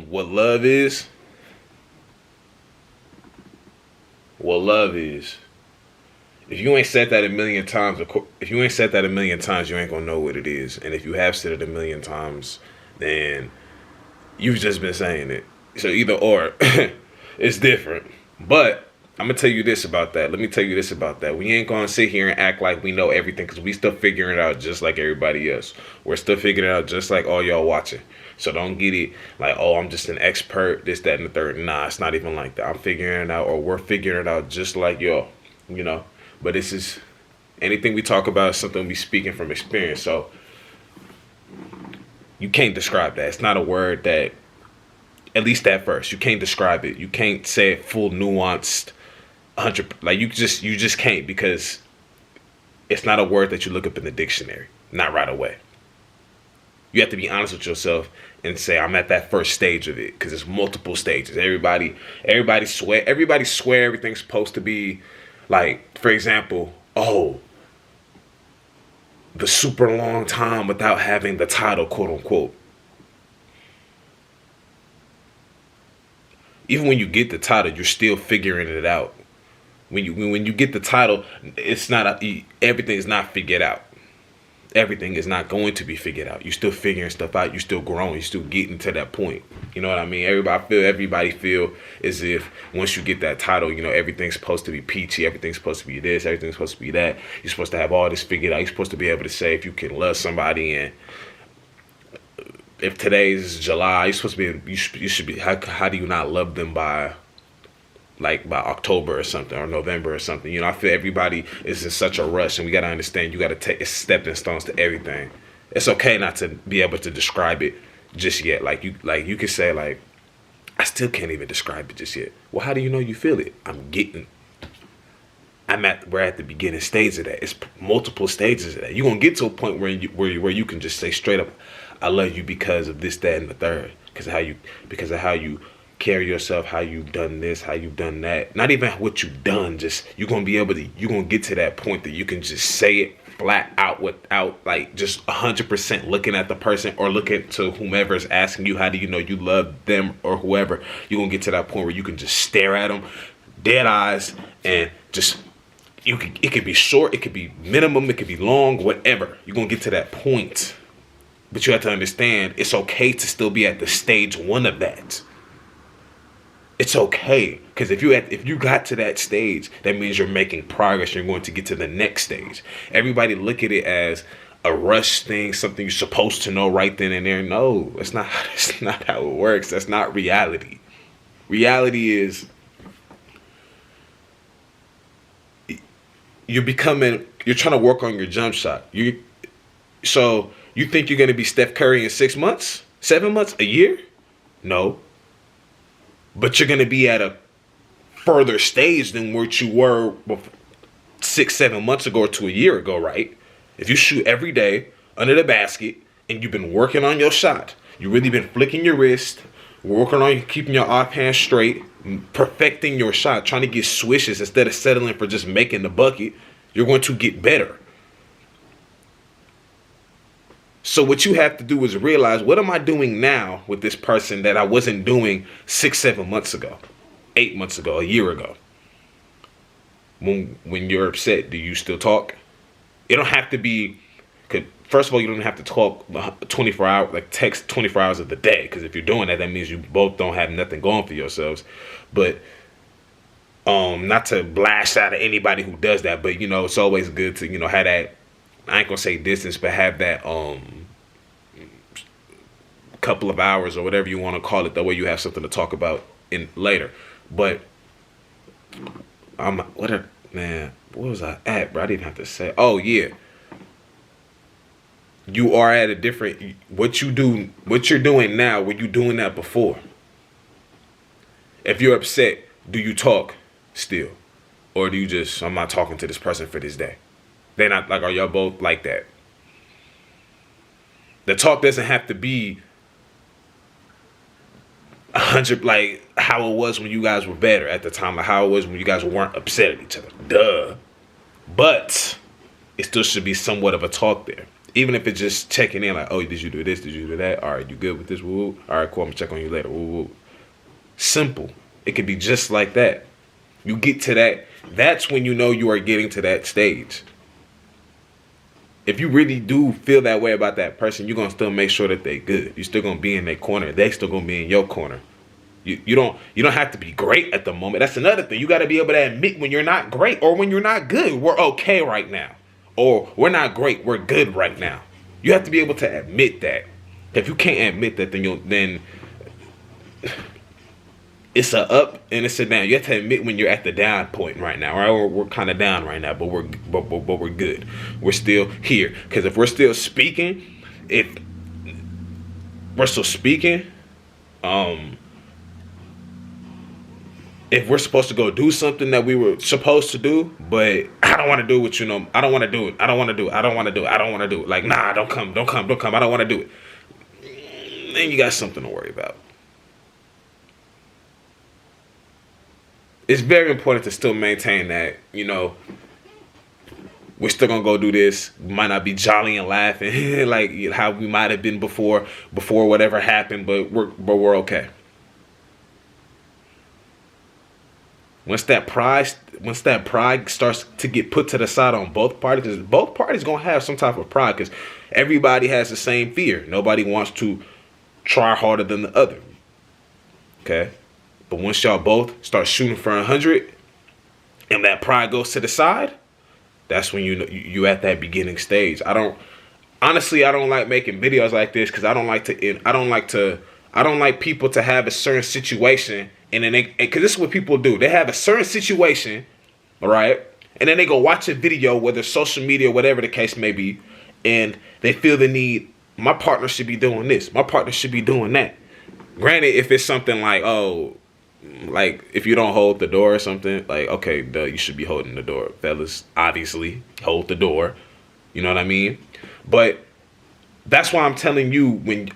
What love is? What love is? If you ain't said that a million times, if you ain't said that a million times, you ain't gonna know what it is. And if you have said it a million times, then you've just been saying it. So either or, it's different. But I'm gonna tell you this about that. Let me tell you this about that. We ain't gonna sit here and act like we know everything because we still figuring it out just like everybody else. We're still figuring it out just like all y'all watching. So don't get it like, oh, I'm just an expert, this, that, and the third. Nah, it's not even like that. I'm figuring it out, or we're figuring it out just like y'all, you know. But this is anything we talk about is something we speaking from experience. So you can't describe that. It's not a word that, at least at first, you can't describe it. You can't say it full nuanced, 100. Like you just can't, because it's not a word that you look up in the dictionary. Not right away. You have to be honest with yourself and say, I'm at that first stage of it, because it's multiple stages. Everybody swear everything's supposed to be like, for example, oh, the super long time without having the title, quote unquote. Even when you get the title, you're still figuring it out. When you get the title, it's not everything's not figured out. Everything is not going to be figured out. You're still figuring stuff out. You're still growing. You're still getting to that point. You know what I mean? Everybody feel as if once you get that title, you know, everything's supposed to be peachy. Everything's supposed to be this. Everything's supposed to be that. You're supposed to have all this figured out. You're supposed to be able to say if you can love somebody, and if today's July, you're supposed to be. You should be. How do you not love them by October or something, or November or something? You know, I feel everybody is in such a rush, and we got to understand you got to take, it's stepping stones to everything. It's okay not to be able to describe it just yet. Like you can say like, I still can't even describe it just yet. Well, how do you know you feel it? We're at the beginning stage of that. It's multiple stages of that. You're gonna get to a point where you can just say straight up, I love you because of this, that, and the third. Because of how you carry yourself, how you've done this, how you've done that. Not even what you've done, just you're gonna get to that point that you can just say it flat out without like just 100% looking at the person or looking to whomever is asking you, how do you know you love them or whoever. You're gonna get to that point where you can just stare at them, dead eyes, and just it could be short, it could be minimum, it could be long, whatever. You're gonna get to that point. But you have to understand it's okay to still be at the stage one of that. It's okay, because if you got to that stage, that means you're making progress. You're going to get to the next stage. Everybody look at it as a rush thing, something you're supposed to know right then and there. No, it's not. It's not how it works. That's not reality. Reality is you're trying to work on your jump shot. So you think you're going to be Steph Curry in 6 months, 7 months, a year? No. But you're going to be at a further stage than what you were 6, 7 months ago or to a year ago, right? If you shoot every day under the basket and you've been working on your shot, you've really been flicking your wrist, working on keeping your offhand straight, perfecting your shot, trying to get swishes instead of settling for just making the bucket, you're going to get better. So what you have to do is realize, what am I doing now with this person that I wasn't doing 6, 7 months ago, 8 months ago, a year ago? When you're upset, do you still talk? It don't have to be, first of all, you don't have to talk 24 hours, like text 24 hours of the day. Because if you're doing that, that means you both don't have nothing going for yourselves. But not to blast out at anybody who does that, but you know, it's always good to, you know, have that, I ain't gonna say distance, but have that couple of hours or whatever you want to call it. That way you have something to talk about in later. But what was I at, bro? I didn't have to say. Oh yeah, you are at a different. What you're doing now. Were you doing that before? If you're upset, do you talk still, or do you just, I'm not talking to this person for this day? They're not like, are y'all both like that? The talk doesn't have to be 100 like how it was when you guys were better at the time, like how it was when you guys weren't upset at each other. Duh. But it still should be somewhat of a talk there. Even if it's just checking in, like, oh, did you do this? Did you do that? All right, you good with this? Woo. All right, cool. I'm gonna check on you later. Woo, woo. Simple. It could be just like that. You get to that. That's when you know you are getting to that stage. If you really do feel that way about that person, you're gonna still make sure that they good. You're still gonna be in their corner. They still gonna be in your corner. You don't have to be great at the moment. That's another thing. You got to be able to admit when you're not great or when you're not good. We're okay right now. Or we're not great. We're good right now. You have to be able to admit that. If you can't admit that, then it's a up and it's a down. You have to admit when you're at the down point right now. Right? We're kind of down right now, but we're good. We're still here. Because if we're still speaking, if we're supposed to go do something that we were supposed to do, but I don't want to do what you know, I don't want to do it. I don't want to do it. I don't want to do it. I don't want to do it. Like, nah, don't come. I don't want to do it. Then you got something to worry about. It's very important to still maintain that, we're still gonna go do this. We might not be jolly and laughing like how we might have been before whatever happened, but we're okay. Once that pride starts to get put to the side on both parties, because both parties gonna have some type of pride, because everybody has the same fear. Nobody wants to try harder than the other. Okay, but once y'all both start shooting for 100, and that pride goes to the side, that's when you at that beginning stage. I don't like making videos like this because I don't like people to have a certain situation. And then because this is what people do. They have a certain situation, all right? And then they go watch a video, whether social media, whatever the case may be, and they feel the need, my partner should be doing this. My partner should be doing that. Granted, if it's something like, like if you don't hold the door or something, like, okay, you should be holding the door. Fellas, obviously, hold the door. You know what I mean? But that's why I'm telling you, when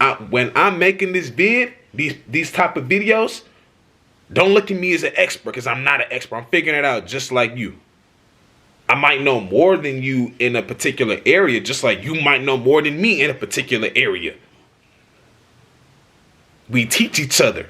I'm making this vid, these type of videos, don't look at me as an expert, because I'm not an expert. I'm figuring it out just like you. I might know more than you in a particular area, just like you might know more than me in a particular area. We teach each other.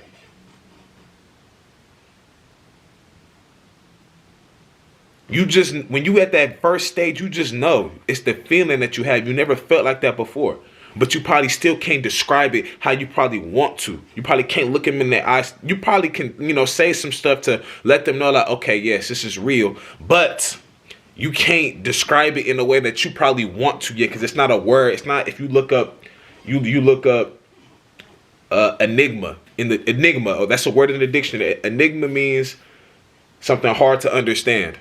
When you at that first stage, you just know. It's the feeling that you have. You never felt like that before. But you probably still can't describe it how you probably want to. You probably can't look them in their eyes. You probably can, say some stuff to let them know, like, okay, yes, this is real. But you can't describe it in a way that you probably want to yet, because it's not a word. It's not, if you look up, you look up enigma. Oh, that's a word in the dictionary. Enigma means something hard to understand.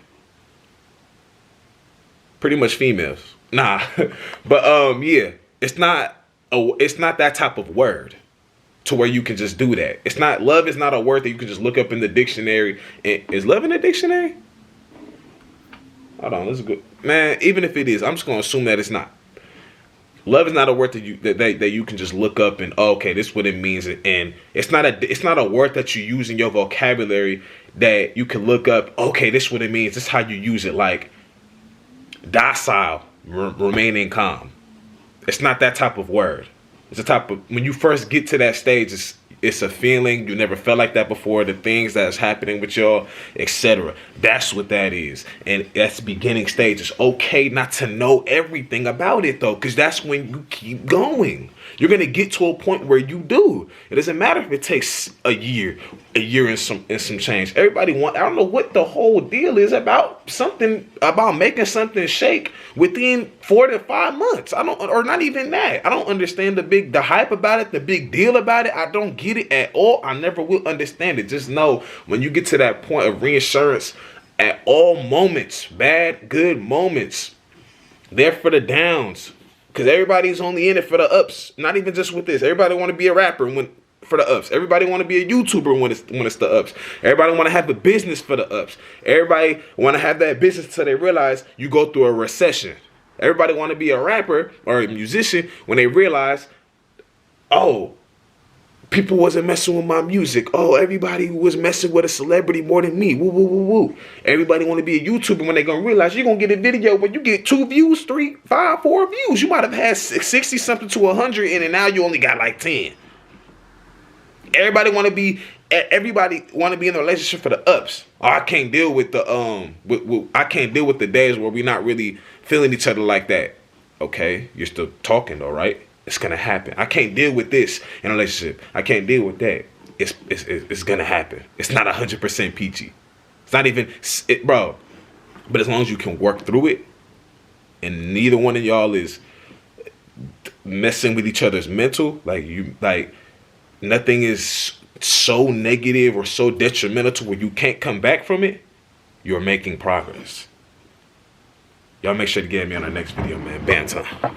Pretty much females. Nah. But yeah. It's not that type of word to where you can just do that. Love is not a word that you can just look up in the dictionary. Is love in the dictionary? Hold on, let's go. Man, even if it is, I'm just gonna assume that it's not. Love is not a word that you can just look up and, okay, this is what it means. And it's not a word that you use in your vocabulary that you can look up, okay, this is what it means. This is how you use it, like docile, remaining calm. It's not that type of word. It's a type of, when you first get to that stage, it's a feeling. You never felt like that before. The things that's happening with y'all, etc. That's what that is. And that's the beginning stage. It's okay not to know everything about it, though, because that's when you keep going. You're going to get to a point where you do. It doesn't matter if it takes a year and some change. I don't know what the whole deal is about making something shake within 4 to 5 months. Or not even that. I don't understand the hype about it, the big deal about it. I don't get it at all. I never will understand it. Just know when you get to that point of reinsurance, at all moments, bad, good moments, there for the downs. Because everybody's only in it for the ups. Not even just with this. Everybody want to be a rapper for the ups. Everybody want to be a YouTuber when it's the ups. Everybody want to have a business for the ups. Everybody want to have that business until they realize you go through a recession. Everybody want to be a rapper or a musician when they realize, oh, People wasn't messing with my music. Oh, everybody was messing with a celebrity more than me. Woo, woo, woo, woo. Everybody want to be a YouTuber when they gonna realize you're gonna get a video where you get 2 views, 3, 5, 4 views. You might have had 60 something to 100, and then now you only got like 10. Everybody want to be in a relationship for the ups. Oh, I can't deal with the I can't deal with the days where we're not really feeling each other like that. Okay, you're still talking though, right? It's gonna happen. I can't deal with this in a relationship. I can't deal with that. It's gonna happen. It's not 100% peachy. It's not even bro. But as long as you can work through it, and neither one of y'all is messing with each other's mental, like nothing is so negative or so detrimental to where you can't come back from it, you're making progress. Y'all make sure to get me on our next video, man. BamTime.